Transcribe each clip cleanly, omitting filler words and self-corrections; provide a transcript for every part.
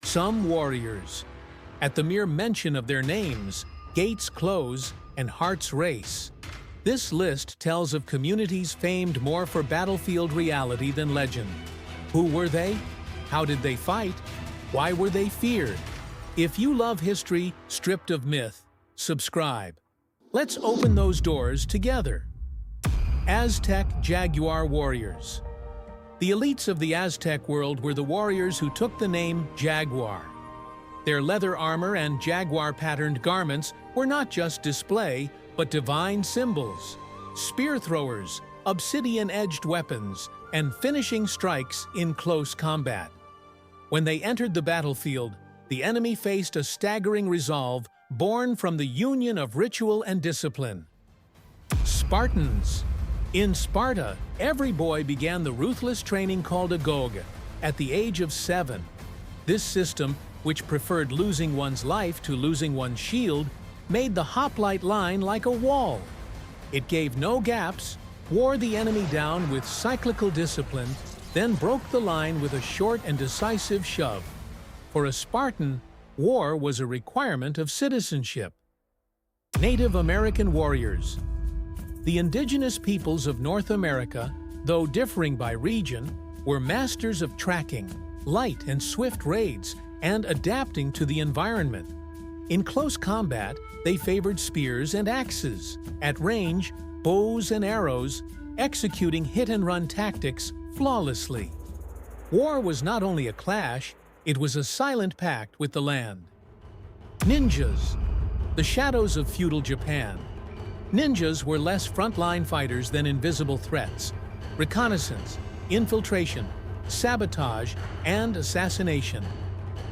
some warriors. At the mere mention of their names, gates close and hearts race. This list tells of communities famed more for battlefield reality than legend. Who were they? How did they fight? Why were they feared? If you love history stripped of myth, subscribe. Let's open those doors together. Aztec Jaguar warriors. The elites of the Aztec world were the warriors who took the name Jaguar. Their leather armor and jaguar-patterned garments were not just display, but divine symbols. Spear throwers, obsidian-edged weapons, and finishing strikes in close combat. When they entered the battlefield, the enemy faced a staggering resolve born from the union of ritual and discipline. Spartans. In Sparta, every boy began the ruthless training called a gog at the age of 7. This system, which preferred losing one's life to losing one's shield, made the hoplite line like a wall. It gave no gaps, wore the enemy down with cyclical discipline, then broke the line with a short and decisive shove. For a Spartan, war was a requirement of citizenship. Native American warriors. The indigenous peoples of North America, though differing by region, were masters of tracking, light and swift raids, and adapting to the environment. In close combat, they favored spears and axes. At range, bows and arrows, executing hit-and-run tactics flawlessly. War was not only a clash, it was a silent pact with the land. Ninjas. The shadows of feudal Japan. Ninjas were less frontline fighters than invisible threats. Reconnaissance, infiltration, sabotage, and assassination.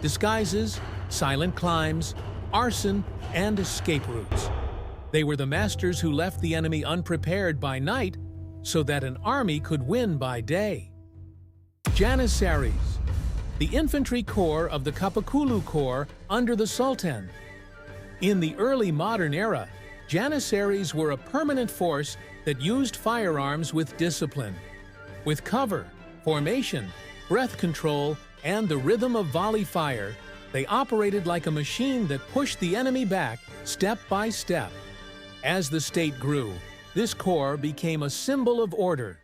Disguises, silent climbs, arson, and escape routes. They were the masters who left the enemy unprepared by night so that an army could win by day. Janissaries. The infantry corps of the Kapakulu Corps under the Sultan. In the early modern era, Janissaries were a permanent force that used firearms with discipline. With cover, formation, breath control, and the rhythm of volley fire, they operated like a machine that pushed the enemy back step by step. As the state grew, this corps became a symbol of order.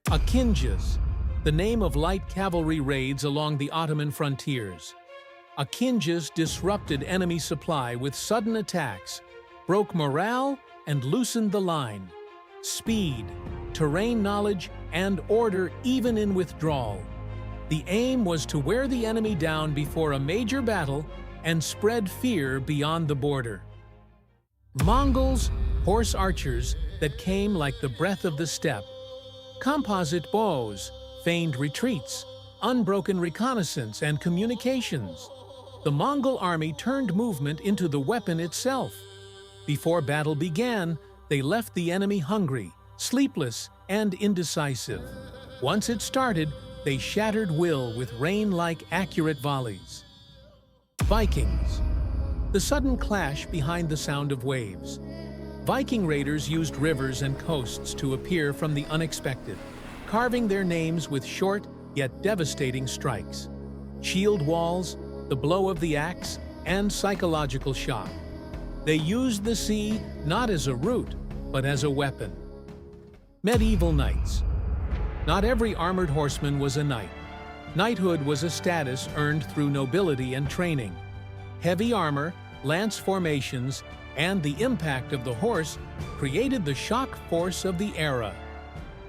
Akinjis, the name of light cavalry raids along the Ottoman frontiers. Akinjis disrupted enemy supply with sudden attacks, broke morale, and loosened the line. Speed, terrain knowledge, and order even in withdrawal. The aim was to wear the enemy down before a major battle and spread fear beyond the border. Mongols, horse archers that came like the breath of the steppe. Composite bows, feigned retreats, unbroken reconnaissance and communications. The Mongol army turned movement into the weapon itself. Before battle began, they left the enemy hungry, sleepless, and indecisive. Once it started, they shattered will with rain-like accurate volleys. Vikings. The sudden clash behind the sound of waves. Viking raiders used rivers and coasts to appear from the unexpected, carving their names with short yet devastating strikes. Shield walls, the blow of the axe, and psychological shock. They used the sea not as a route, but as a weapon. Medieval knights. Not every armored horseman was a knight. Knighthood was a status earned through nobility and training. Heavy armor, lance formations, and the impact of the horse created the shock force of the era.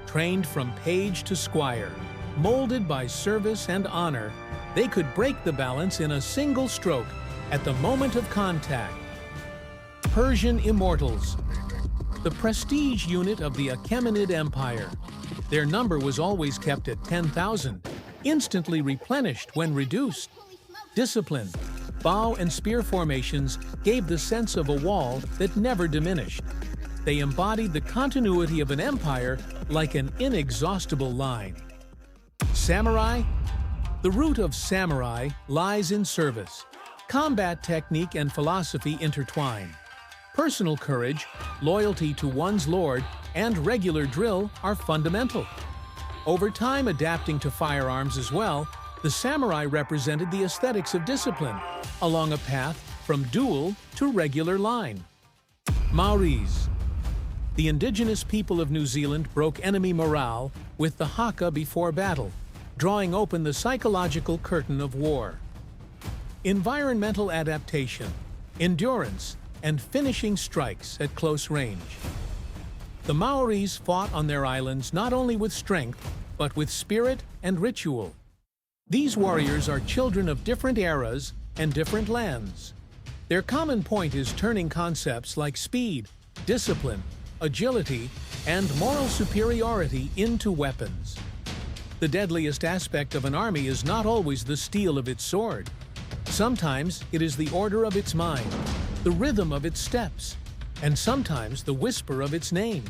Trained from page to squire, molded by service and honor, they could break the balance in a single stroke at the moment of contact. Persian immortals. The prestige unit of the Achaemenid Empire. Their number was always kept at 10,000, instantly replenished when reduced. Discipline, bow and spear formations gave the sense of a wall that never diminished. They embodied the continuity of an empire like an inexhaustible line. Samurai? The root of samurai lies in service. Combat technique and philosophy intertwine. Personal courage, loyalty to one's lord, and regular drill are fundamental. Over time adapting to firearms as well, The samurai represented the aesthetics of discipline, along a path from duel to regular line. Maoris. The indigenous people of New Zealand broke enemy morale with the haka before battle, drawing open the psychological curtain of war. Environmental adaptation, endurance, and finishing strikes at close range. The Maoris fought on their islands not only with strength, but with spirit and ritual. These warriors are children of different eras and different lands. Their common point is turning concepts like speed, discipline, agility, and moral superiority into weapons. The deadliest aspect of an army is not always the steel of its sword. Sometimes it is the order of its mind, the rhythm of its steps, and sometimes the whisper of its name.